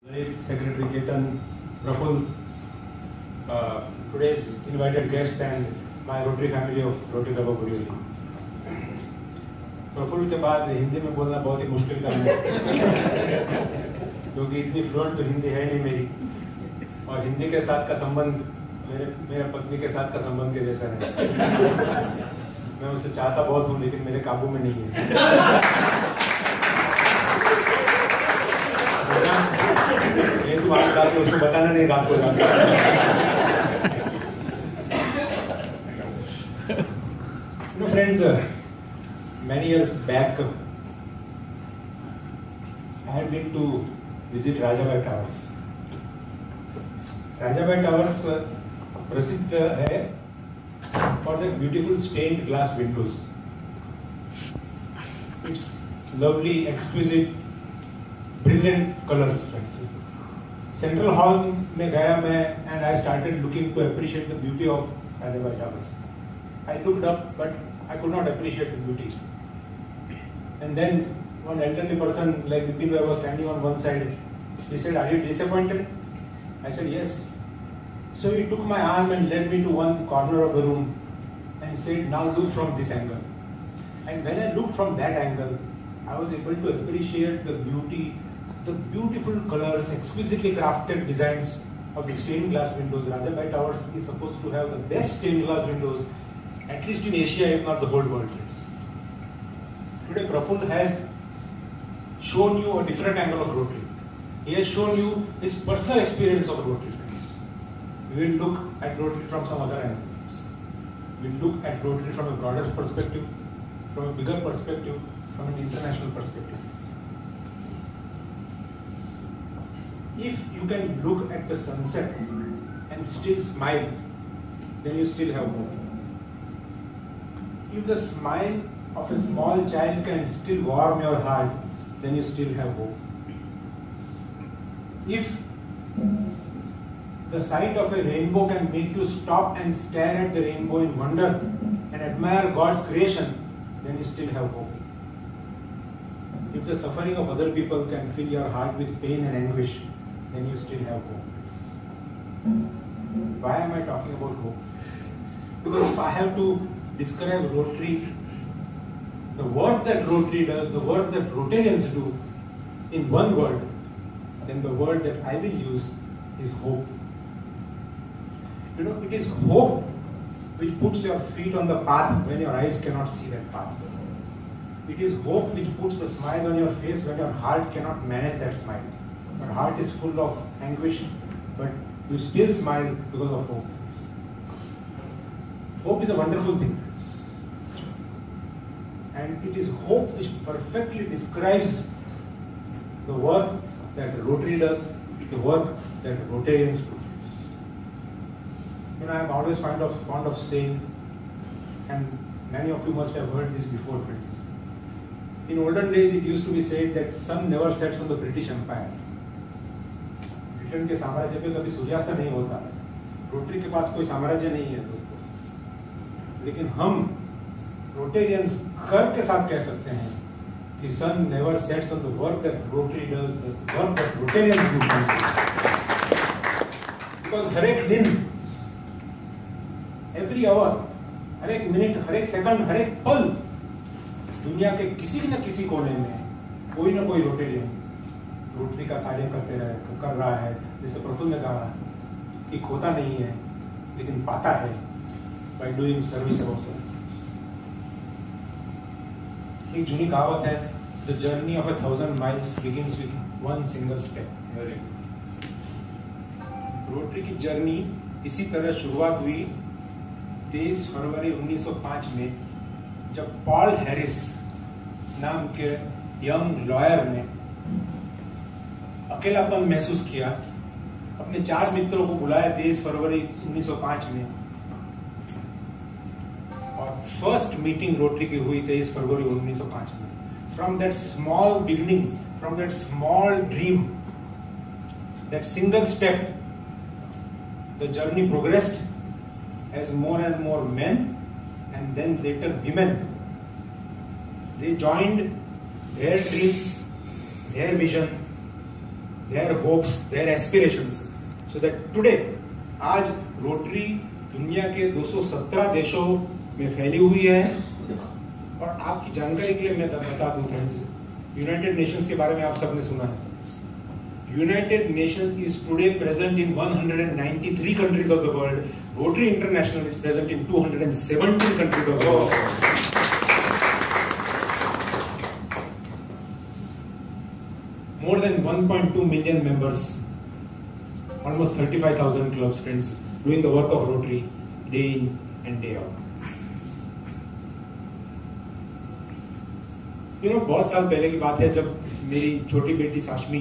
Secretary Ketan, Praful, today's invited guest and my Rotary family of Rotary Club of Borivali. Praful के बाद हिंदी में बोलना बहुत ही मुश्किल काम है क्योंकि इतनी फ्लुएंट तो हिंदी है नहीं मेरी और हिंदी के साथ का संबंध मेरे पत्नी के साथ का संबंध के जैसा है। मैं उसे चाहता बहुत हूँ लेकिन मेरे काबू में नहीं है। ये तो बात था कि उसको बताना नहीं रात को No friends, many years back I had been to visit Rajabai Towers. Rajabai Towers प्रसिद्ध है for the beautiful stained glass windows. It's lovely, exquisite, brilliant colors. Central Hall में गया मैं and I started looking to appreciate the beauty of Rajabai Towers. I looked up but I could not appreciate the beauty. And then one elderly person like Vipin Bhai was standing on one side. He said, "Are you disappointed?" I said, "Yes." So he took my arm and led me to one corner of the room and said, "Now look from this angle." And when I looked from that angle, I was able to appreciate the beauty, the beautiful colors, exquisitely crafted designs of the stained glass windows. Rajabai Towers is supposed to have the best stained glass windows, at least in Asia, if not the whole world. Today, Praful has shown you a different angle of Rotary. He has shown you his personal experience of Rotary. We will look at Rotary from some other angles. We will look at Rotary from a broader perspective, from a bigger perspective, from an international perspective. If you can look at the sunset and still smile, then you still have hope. If the smile of a small child can still warm your heart, then you still have hope. If the sight of a rainbow can make you stop and stare at the rainbow in wonder and admire God's creation, then you still have hope. If the suffering of other people can fill your heart with pain and anguish, then you still have hope. Why am I talking about hope? Because if I have to describe Rotary, the work that Rotary does, the work that Rotarians do in one word, then the word that I will use is hope. You know, it is hope which puts your feet on the path when your eyes cannot see that path. It is hope which puts a smile on your face when your heart cannot manage that smile. Your heart is full of anguish, but you still smile because of hope. Hope is a wonderful thing. And it is hope which perfectly describes the work that Rotary does, the work that Rotarians do. You know, I am always fond of saying, and many of you must have heard this before, friends. In olden days, it used to be said that sun never sets on the British Empire. Britain के साम्राज्य पे कभी सूर्यास्त नहीं होता। Rotary के पास कोई साम्राज्य नहीं है दोस्तों। लेकिन हम रोटेरियंस गर्व के साथ कह सकते हैं कि sun never sets on the work that Rotary does, the work that Rotarians do. Because हर एक दिन, every hour, हर एक मिनट, हर एक सेकंड, हर एक पल, दुनिया के किसी न किसी कोने में कोई ना कोई रोटेरियन रोटरी का कार्य कर रहा है। जैसे प्रफुल्ल ने कहा कि खोता नहीं है लेकिन पाता है by doing service of service. एक जूनी कहावत है, the journey of 1,000 miles begins with one single step. Rotary की जर्नी इसी तरह शुरुआत हुई 23 फरवरी 1905 में, जब पॉल हैरिस नाम के यंग लॉयर ने अकेलापन महसूस किया। अपने 4 मित्रों को बुलाया 23 फरवरी 1905 में और फर्स्ट मीटिंग रोटरी की हुई 23 फरवरी 1905 में। From that small beginning, from that small dream, that single step, the journey progressed as more and more men and then later women. They joined their dreams, their vision, their hopes, their aspirations, so that today, आज rotary दुनिया के 217 देशों में फैली हुई है। और आपकी जानकारी के लिए मैं बता दूं फ्रेंड्स, यूनाइटेड नेशंस के बारे में आप सबने सुना है। United Nations is today present in 193 countries of the world. Rotary International is present in 217 countries of the world. More than 1.2 million members, almost 35,000 clubs, friends, doing the work of Rotary day in and day out. बहुत साल पहले की बात है, जब मेरी छोटी बेटी साशमी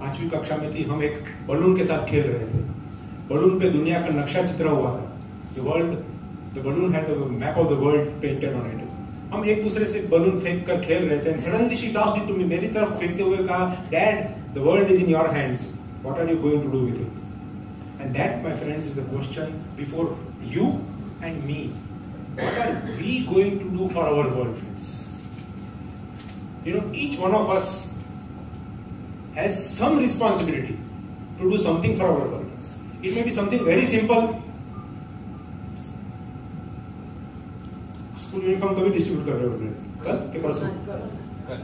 5वीं कक्षा में थी। हम एक बलून के साथ खेल रहे थे। बलून पे दुनिया का नक्शा चित्रा हुआ था। The balloon had the map of the world painted on it. हम एक दूसरे से बलून फेंक कर खेल रहे थे। Suddenly she tossed it to me. मेरी तरफ फेंकते हुए कहा, "Dad, the world is in your hands. What are you going to do with it?" And that, my friends, is the question before you and me. What are we going to do for our world, friends? Each one of us has some responsibility to do something for our world. It may be something very simple. School uniform कभी distribute कर रहे हो? कल के परसों?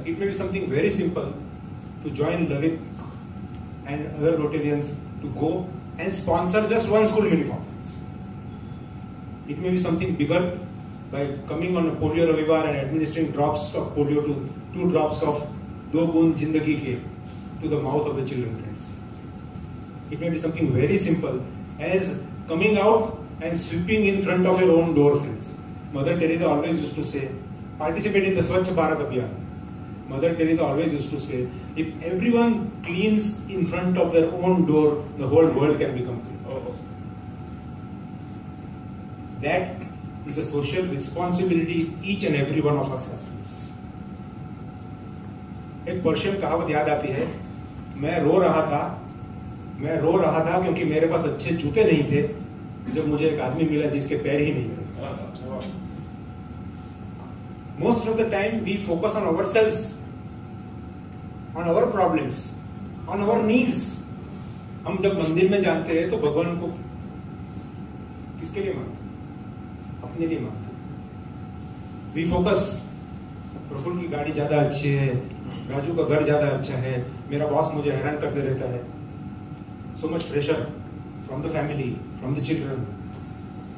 It may be something very simple to join Lalit and other Rotarians to go and sponsor just one school uniform. It may be something bigger by coming on a polio Ravivar and administering drops of polio to 2 drops of दो बूंद जिंदगी के to the mouth of the children, friends. It may be something very simple as coming out and sweeping in front of your own door, friends. Mother Teresa always used to say, participate in the Swachh Bharat Abhiyan. Mother Teresa always used to say, if everyone cleans in front of their own door, the whole world can become clean. That is a social responsibility each and every one of us has. एक Persian कहावत याद आती है, मैं रो रहा था क्योंकि मेरे पास अच्छे जूते नहीं थे जब मुझे एक आदमी मिला जिसके पैर ही नहीं थे। Most of the time we focus on ourselves, on our problems, on our needs. हम जब मंदिर में जाते हैं तो भगवान को किसके लिए मांगते? अपने लिए मांगते। We focus, प्रफुल्ल की गाड़ी ज्यादा अच्छी है, राजू का घर ज्यादा अच्छा है, मेरा बॉस मुझे हैरान करते रहता है। So much pressure from the family, from the children,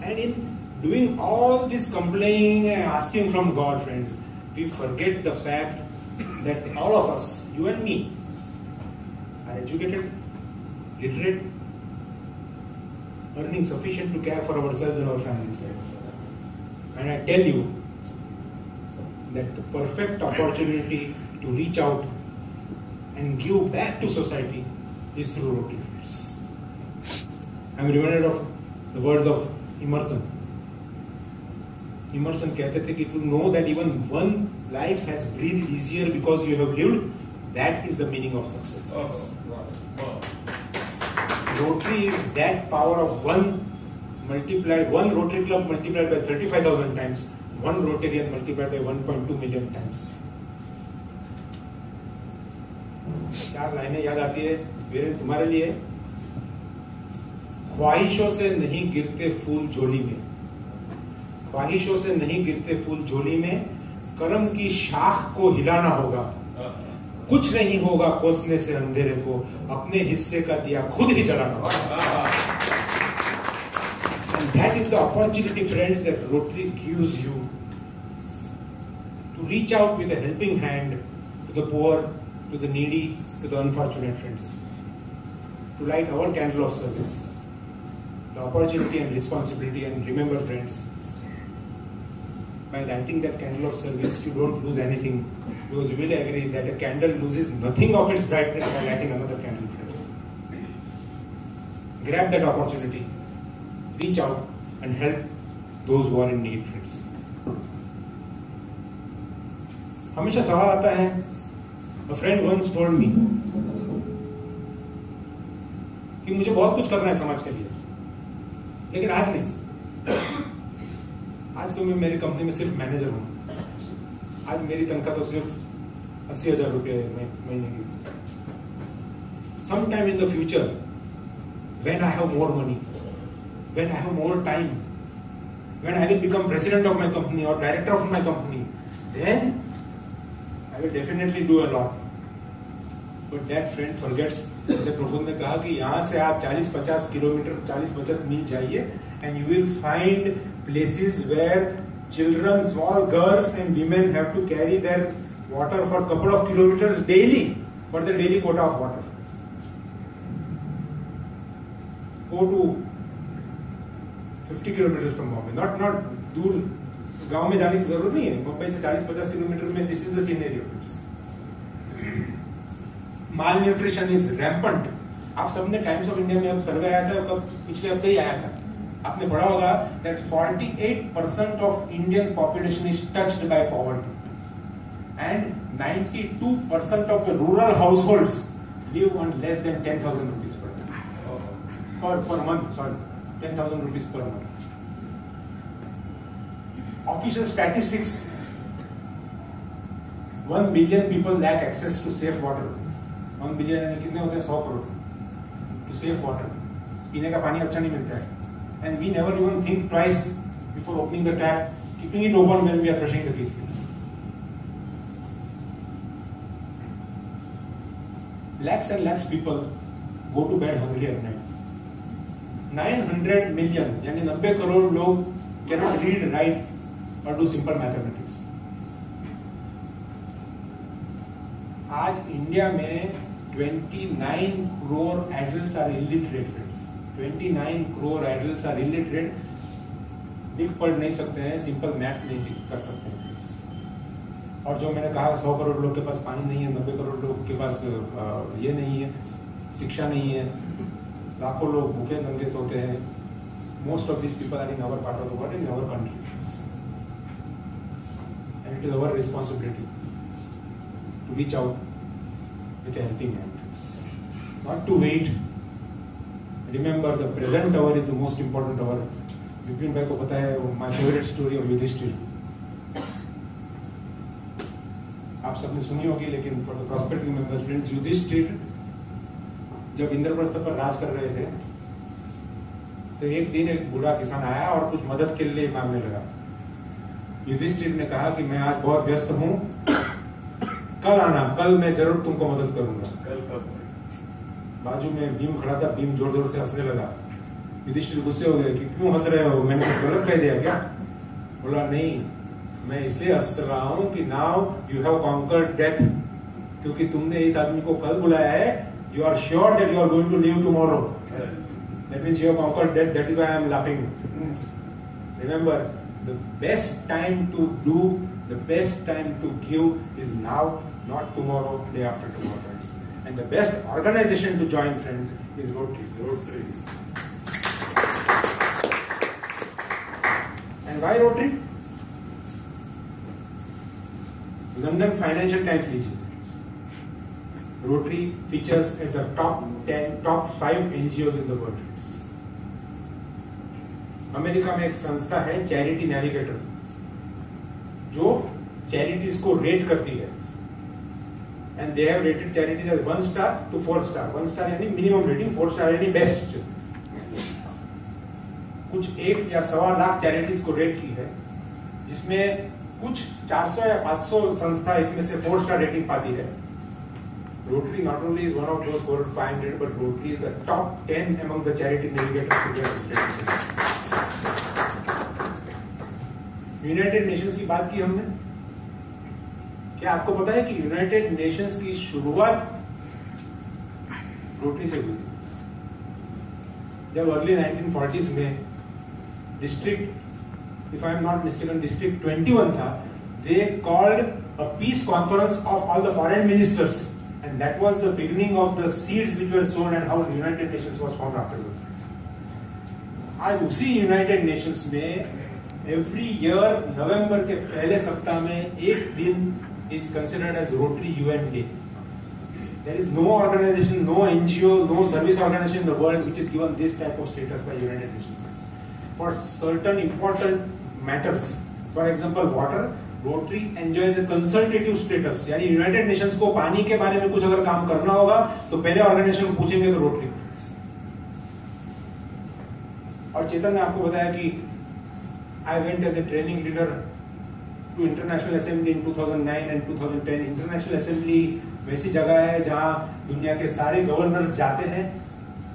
and in doing all this complaining and asking from God, friends, we forget the fact that all of us, you and me, are educated, literate, earning sufficient to care for ourselves and our families. And I tell you that the perfect opportunity to reach out and give back to society is through Rotary, friends. I am reminded of the words of Emerson. Emerson कहते थे कि to know that even one life has breathed easier because you have lived, that is the meaning of success. Rotary is that power of one Rotary club multiplied by 35,000 times, one Rotarian multiplied by 1.2 million times. 4 लाइनें याद आती है वीरेन तुम्हारे लिए। ख्वाहिशों से नहीं गिरते फूल झोली में, ख्वाहिशों से नहीं गिरते फूल झोली में, कर्म की शाख को हिलाना होगा, कुछ नहीं होगा कोसने से अंधेरे को, अपने हिस्से का दिया खुद ही जलाना होगा। And that is the opportunity, friends, that Rotary gives you to reach out with a helping hand to the poor, to the needy, to the unfortunate, friends, to light our candle of service. The opportunity and responsibility, and remember, friends, by lighting that candle of service, you don't lose anything, because you will agree that a candle loses nothing of its brightness by lighting another candle, friends. Grab that opportunity, reach out and help those who are in need, friends. हमेशा सवाल आता है, a friend once told me कि मुझे बहुत कुछ करना है समाज के लिए, लेकिन आज नहीं। आज तो मैं मेरी कंपनी में सिर्फ मैनेजर हूँ। आज मेरी तनख्वाह तो सिर्फ 80,000 रुपये महीने की। sometime in the future, when I have more money, when I have more time, when I will become president of my company or director of my company, then I will definitely do a lot. But that friend forgets, जैसे प्रफुल्ल ने कहा कि यहाँ से आप 40-50 kilometre, 40-50 मील जाइए, and you will find places where children, small girls and women have to carry their water for a couple of kilometers daily for the daily quota of water. Go to 50 kilometers from Bombay, not दूर गांव में जाने की जरूरत नहीं है. मुंबई से 40-50 kilometre में this is the scenario. Malnutrition is rampant. आप सबने टाइम्स ऑफ इंडिया में अब सर्वे आया था, कब पिछले हफ्ते ही आया था. आपने पढ़ा होगा that 48% of Indian population is touched by poverty, and 92% of the rural households live on less than 10,000 rupees per month. Sorry, 10,000 rupees per month. Official statistics: 1 billion people lack access to safe water. 1 billion कितने होते हैं? 100 crore. To safe water, पीने का पानी अच्छा नहीं मिलता है. And we never even think twice before opening the tap, keeping it open when we are brushing the teeth. Lakhs and lakhs people go to bed hungry at night. 900 million, यानी 90 करोड़ लोग cannot read, write or do simple mathematics. आज India में 29 crore adults are illiterate, friends. 29 crore adults are illiterate. लिख पढ़ नहीं सकते हैं, simple maths नहीं कर सकते हैं. और जो मैंने कहा 100 करोड़ लोग के पास पानी नहीं है, 90 करोड़ लोग के पास ये नहीं है, शिक्षा नहीं है, लाखों लोग भूखे नंगे सोते हैं. Most of these people are in our part of the world, in our country, and it is our responsibility to reach out with a helping hand, not to wait. Remember, the present hour is the most important hour. Vipin भाई को पता है my favorite story of Yudhishthir. आप सबने सुनी होगी, लेकिन for the prospective members, friends, Yudhishthir जब इंद्रप्रस्थ पर राज कर रहे थे, तो एक दिन एक बूढ़ा किसान आया और कुछ मदद के लिए मांगने लगा. युधिष्ठिर ने कहा कि मैं आज बहुत व्यस्त हूँ, कल आना, कल मैं जरूर तुमको मदद करूंगा. कल कब? बाजू में भीम खड़ा था, भीम जोर जोर से हंसने लगा. युधिष्ठिर गुस्से हो गए कि क्यों हंस रहे हो, मैंने कुछ गलत कह दिया क्या? बोला नहीं, मैं इसलिए हंस रहा हूँ कि now you have conquered death, क्योंकि तुमने इस आदमी को कल बुलाया है. You are sure that you are going to live tomorrow. That means you have conquered death. That is why I am laughing. Remember, the best time to do, the best time to give is now, not tomorrow, day after tomorrow, friends. And the best organization to join, friends, is Rotary. Rotary. And why Rotary? London Financial Times लीजिए. Rotary features as the top 5 NGOs in the world. America में एक संस्था है charity navigator, जो charities को rate करती है. And they have rated charities as 1 star to 4 star. 1 star यानी मिनिमम रेटिंग, 4 स्टार यानी बेस्ट. कुछ 1 या 1.25 लाख चैरिटीज को रेट की है, जिसमें कुछ 400 या 500 संस्था इसमें से 4 स्टार रेटिंग पाती है. Rotary not only is one of those 400-500, but Rotary is the top 10 among the charity navigators. United Nations की बात की हमने. क्या आपको पता है कि यूनाइटेड नेशंस की शुरुआत रोटरी से हुई? जब अर्ली 1940s में district, if I am not mistaken, district 21 था, they called a peace conference of all the foreign ministers, and that was the beginning of the seeds which were sown and how the United Nations was formed afterwards. आज उसी United Nations में every year नवंबर के पहले सप्ताह में एक दिन is considered as Rotary UN Day. There is no organization, no NGO, no service organization in the world which is given this type of status by United Nations. For certain important matters, for example water, rotary enjoys A consultative status, यानी United Nations को पानी के बारे में कुछ अगर काम करना होगा तो पहले ऑर्गेनाइजेशन को पूछेंगे तो रोटरी। और चेतन ने आपको बताया कि I went as a training leader to international assembly in 2009 and 2010। International assembly वैसी जगह है जहां दुनिया के सारे गवर्नर्स जाते हैं,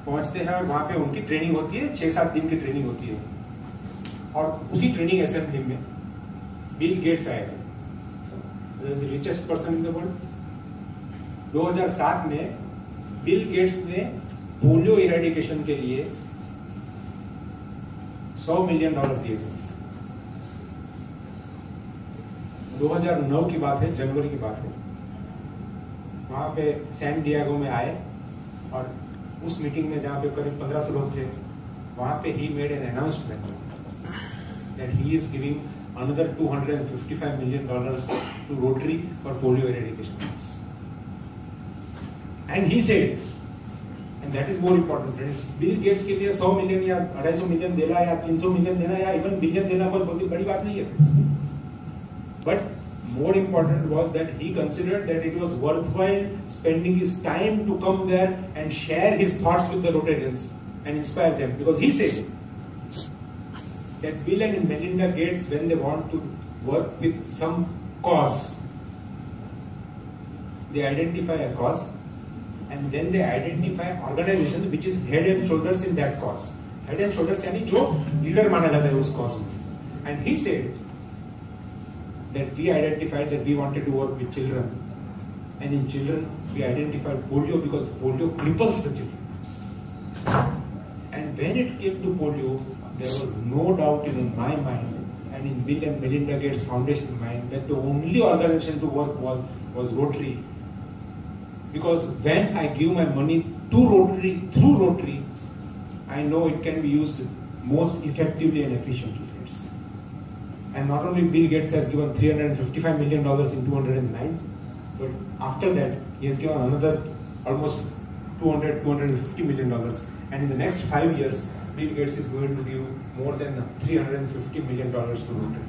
पहुंचते हैं और वहां पे उनकी ट्रेनिंग होती है, 6-7 दिन की ट्रेनिंग होती है। और उसी ट्रेनिंग असेंबली में बिल गेट्स आए थे, richest person in the world. 2007 में बिल गेट्स ने पोलियो इरेडिकेशन के लिए $100 मिलियन दिए थे। 2009 की बात है, जनवरी की बात है। वहां पे सैन डिएगो में आए और उस मीटिंग में जहां पे करीब 1500 लोग थे, वहां पे he made an announcement that he is giving another $255 million to Rotary for polio eradication efforts. And he said, and that is more important friends, Bill Gates के लिए 100 मिलियन या 250 मिलियन देना या 300 मिलियन देना या इवन बिलियन देना कोई बहुत बड़ी बात नहीं है। But more important was that he considered that it was worthwhile spending his time to come there and share his thoughts with the Rotarians and inspire them, because he said that Bill and Melinda Gates, when they want to work with some cause, they identify a cause and then they identify organization which is head and shoulders in that cause. Head and shoulders यानी जो leader माना जाता है उस cause में. And he said that we identified that we wanted to work with children, and in children we identified polio because polio cripples the children. And when it came to polio, there was no doubt in my mind and in Bill and Melinda Gates Foundation mind that the only organization to work was Rotary. Because when I give my money to Rotary, through Rotary, I know it can be used most effectively and efficiently. And not only Bill Gates has given $355 million in 2009, but after that he has given another almost $250 million. And in the next 5 years, Bill Gates is going to give more than $350 million to Rotary.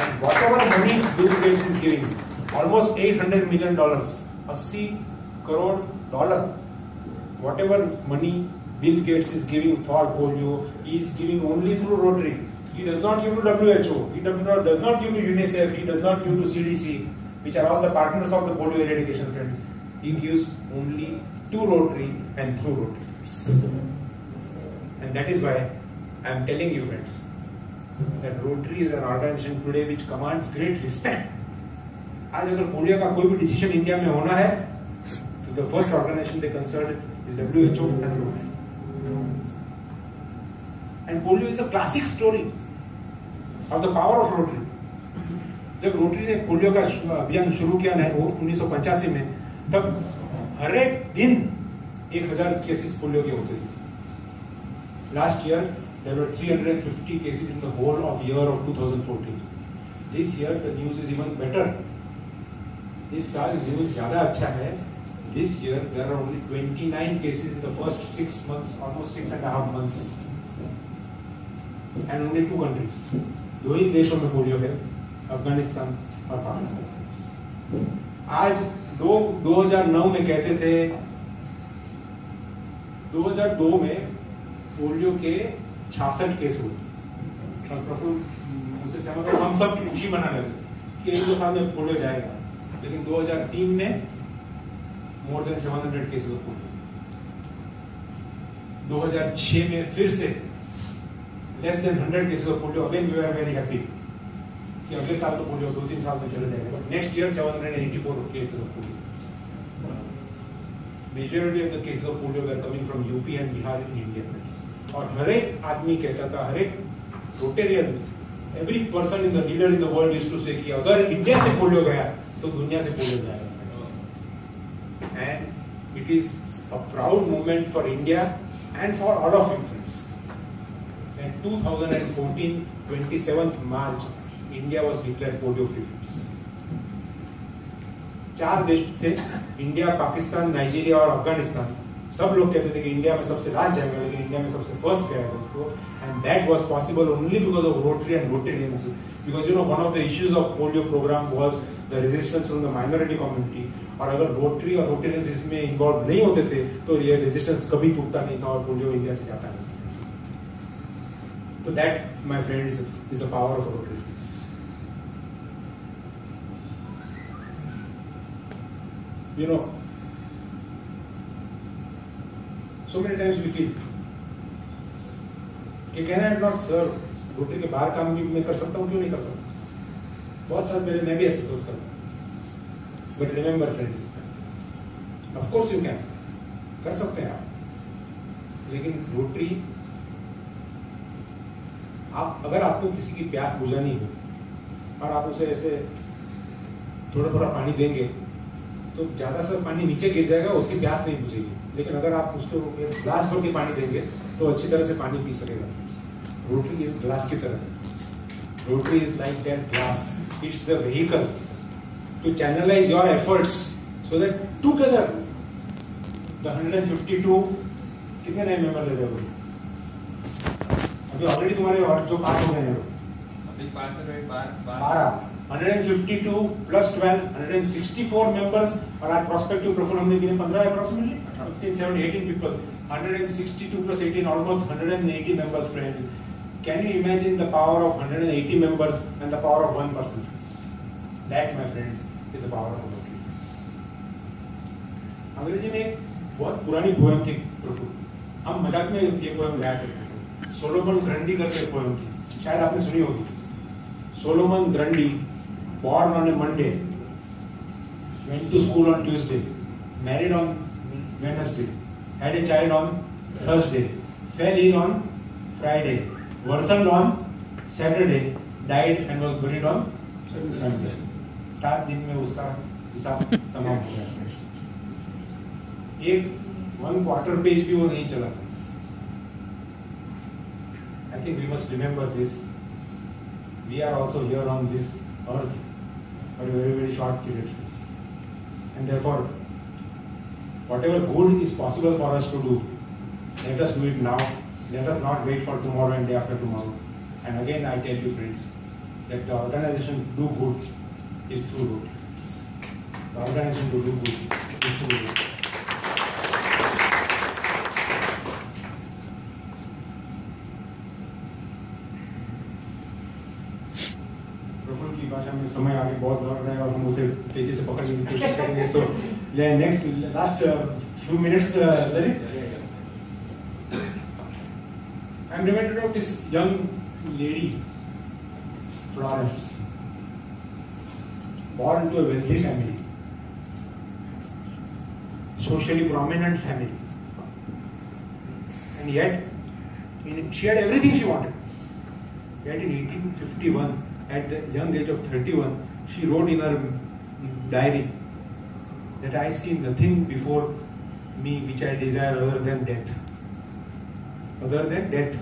And whatever money Bill Gates is giving, almost $800 million, $80 crore, whatever money Bill Gates is giving for polio, he is giving only through Rotary. He does not give to WHO, he does not give to UNICEF, he does not give to CDC, which are all the partners of the polio eradication friends. He gives only to Rotary and through Rotary. And that is why I am telling you friends, that Rotary is an organization today which commands great respect. आज अगर polio का कोई भी decision India में होना है, तो the first organization they consult is WHO and Rotary. And polio is a classic story of the power of Rotary. जब रोटरी ने पोलियो का अभियान शुरू किया ना 1985 में, तब हर एक दिन 1000 केसेस पोलियो के होते थे. Last year there were 350 cases in the whole of year of 2014. This year the news is even better. इस साल न्यूज ज्यादा अच्छा है. This year there are only 29 cases in the first 6 months, almost 6.5 months, and only 2 countries. 2 ही देशों में polio है, अफगानिस्तान और पाकिस्तान. आज लोग 2009 में कहते थे, 2002 में पोलियो के 66 केस हुए. उनसे सहमत हम सब खुशी मना रहे थे कि 1-2 साल में पोलियो जाएगा. लेकिन 2003 में more than 700 cases of polio. 2006 में फिर से less than 100 cases of polio. Again we are very happy कि अगले साल तो पोलियो 2-3 साल में चले जाएगा. But next year 784 cases of polio. Majority of the cases of polio are coming from UP and Bihar in India. और हर एक आदमी कहता था, हर एक Rotarian, every person in the leader in the world used to say कि अगर इंडिया से पोलियो गया तो दुनिया से पोलियो जाएगा. And it is a proud moment for India and for all of you friends. In 2014, 27th March, India was declared polio free. 4 देश थे, इंडिया, पाकिस्तान, नाइजीरिया और अफगानिस्तान. सब लोग कहते थे कि इंडिया में सबसे लास्ट जाएगा, लेकिन इंडिया में सबसे फर्स्ट गया था उसको, and that was possible only because of Rotary and Rotarians. Because you know one of the issues of polio program was the resistance from the minority community. और अगर रोटरी और रोटेरियंस इसमें involve नहीं होते थे तो ये रेजिस्टेंस कभी टूटता नहीं था और पोलियो इंडिया से जाता नहीं. तो that my friends is the power of rotary. You know, so many times we feel कि can I not serve? Rotary के बाहर काम भी मैं कर सकता हूँ, क्यों नहीं कर सकता? बहुत साल पहले मैं भी ऐसे सोचता था. But remember friends, of course you can, कर सकते हैं आप. लेकिन रोटरी, आप अगर आपको किसी की प्यास बुझानी हो और आप उसे ऐसे थोड़ा थोड़ा पानी देंगे तो ज्यादा सा पानी नीचे गिर जाएगा, उसकी प्यास नहीं बुझेगी. लेकिन अगर आप उसको एक ग्लास भर के पानी देंगे तो अच्छी तरह से पानी पी सकेगा. रोटरी इज ग्लास की तरह. Rotary is like that glass. It's the vehicle to channelize your efforts so that together the 152 कितने नए मेंबर ले रहे हो अभी? ऑलरेडी तुम्हारे और जो पास हो गए हैं अभी 12 152 plus 12 164 members. और आज prospective profile हमने गिने 15 approximately 15 17 18 people. 162 plus 18 almost 180 members friends. Can you imagine the power of 180 members and the power of one person? That my friends is the power of a friends. अंग्रेजी में एक बहुत पुरानी poem थी प्रफुल्ल, हम मजाक में ये पोएम गाया करते थे. सोलोमन ग्रंडी करके पोएम थी, शायद आपने सुनी होगी. Solomon Grundy born on a Monday, went to school on Tuesday, married on Wednesday, had a child on Thursday, fell ill on Friday, worsened on Saturday, died and was buried on Sunday. 7 दिन में उसका हिसाब तमाम हो गया. एक 1 quarter page भी वो नहीं चला. I think we must remember this. We are also here on this earth for a very, very short period. And therefore, whatever good is possible for us to do, let us do it now. Let us not wait for tomorrow and day after tomorrow. And again, I tell you friends, that the organization to do good is through Rotary. The organization to do good is through Rotary. भाषा में समय आगे बहुत बढ़ रहा है और हम उसे तेजी से पकड़ने की कोशिश करेंगे. So next last few minutes, Lalit. I'm reminded of this young lady, Florence, born into a wealthy family, socially prominent family, and yet she had everything she wanted. Yet in 1851, at the young age of 31, she wrote in her diary that I see nothing before me which I desire other than death. Other than death,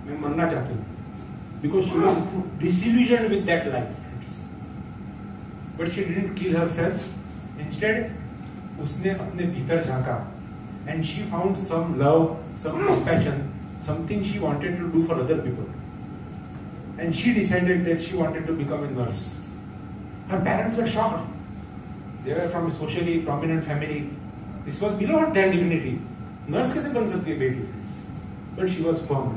मैं मरना चाहती हूँ. Because she was disillusioned with that life. But she didn't kill herself. Instead, उसने अपने भीतर झांका, and she found some love, some compassion, something she wanted to do for other people. And she decided that she wanted to become a nurse. Her parents were shocked. They were from a socially prominent family. This was below their dignity. Nurse कैसे बन सकती है बेटी? But she was firm.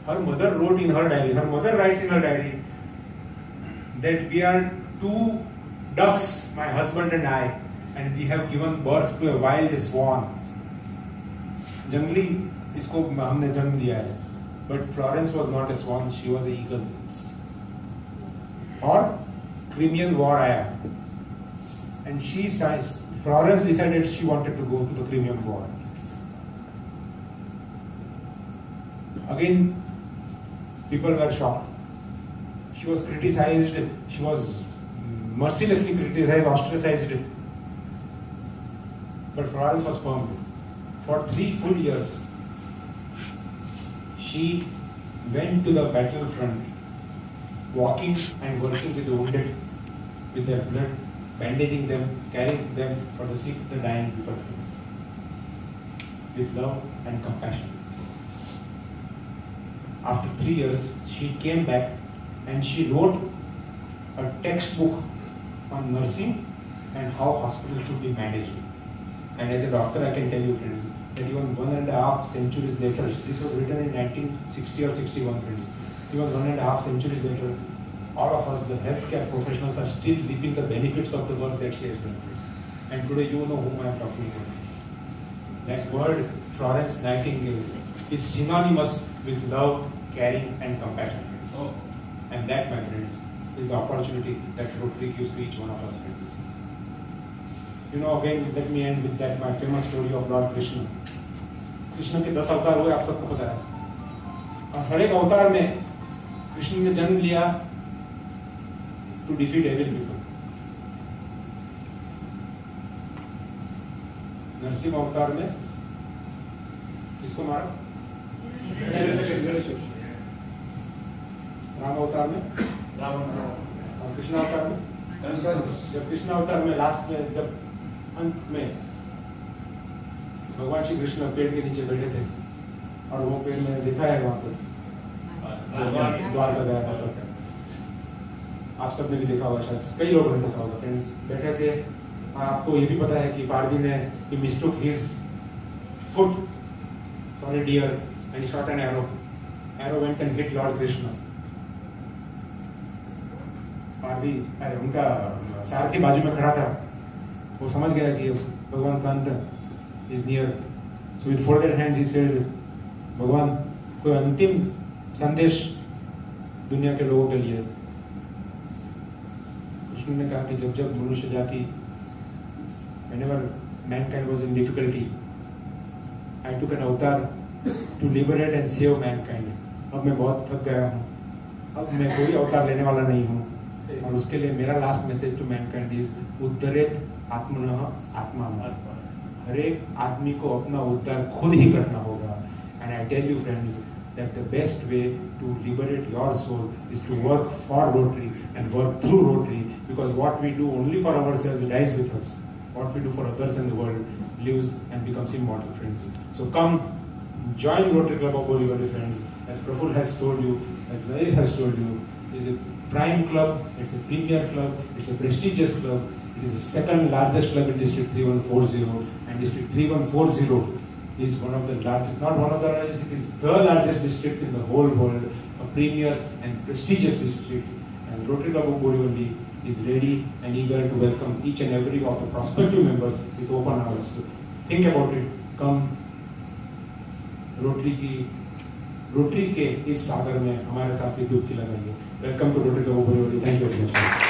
Her mother wrote in her diary. Her mother writes in her diary that we are 2 ducks, my husband and I, and we have given birth to a wild swan. जंगली इसको हमने जन्म दिया है. But Florence was not a swan, she was an eagle. Or Crimean War आया, and Florence decided she wanted to go to the Crimean War. Again, people were shocked. She was criticized, she was mercilessly criticized, ostracized. But Florence was firm. For 3 full years, she went to the battlefront, walking and working with the wounded, with their blood, bandaging them, carrying them for the sick, the dying people. with love and compassion. After 3 years, she came back and she wrote a textbook on nursing and how hospitals should be managed. And as a doctor, I can tell you, friends, that even 1.5 centuries later, this was written in 1960 or 61, friends. Even 1.5 centuries later, all of us, the healthcare professionals, are still reaping the benefits of the work that she has done, friends. And today, you know whom I am talking about. That word, Florence Nightingale, is synonymous with love, caring, and compassion, friends. Oh. And that, my friends, is the opportunity that Rotary gives to each one of us, friends. You know, again, let me end with that, my famous story of Lord Krishna. Krishna के 10 अवतार हुए, आप सबको पता है। और हर एक अवतार में कृष्ण ने जन्म लिया to defeat evil people. Narasimha अवतार में किसको मारा? राम अवतार में रावण, और कृष्ण अवतार में जब कृष्ण अवतार में लास्ट में, जब अंत में भगवान श्री कृष्ण पेड़ के नीचे बैठे थे और वो पेड़ में लिखा है वहां पर द्वार का गया था। आप सबने भी देखा होगा, शायद कई लोगों ने देखा होगा, फ्रेंड्स बैठे थे। और आपको ये भी पता है कि पार्वती ने he mistook his foot for a deer and he shot an arrow. Arrow went and hit Lord Krishna. Parvati, अरे उनका सारथी बाजू में खड़ा था, वो समझ गया कि भगवान का अंत is near. So with folded hands he said, भगवान कोई अंतिम संदेश दुनिया के लोगों के लिए। कृष्ण ने कहा कि जब जब मनुष्य जाति, whenever mankind was in difficulty, I took an avatar to liberate and save mankind. अब मैं बहुत थक गया हूँ, अब मैं कोई अवतार लेने वाला नहीं हूँ, और उसके लिए मेरा last message to mankind is उद्धरेत आत्मनः आत्मानः। हर एक आदमी को अपना उद्धार खुद ही करना होगा। And I tell you friends that the best way to liberate your soul is to work for Rotary and work through Rotary, because what we do only for ourselves dies with us. What we do for others in the world lives and becomes immortal, friends. So come join Rotary Club of Borivali, friends. As Praful has told you, as Nair has told you, it is a prime club, it's a premier club, it's a prestigious club. It is the second largest club in District 3140, and District 3140 is one of the largest, not one of the largest, it is the largest district in the whole world, a premier and prestigious district. And Rotary Club of Borivali is ready and eager to welcome each and every of the prospective members with open arms. Think about it, come Rotary के इस सागर में हमारे साथ डुबकी लगाइए। Welcome to Rotary Club of Borivali. Thank you very much.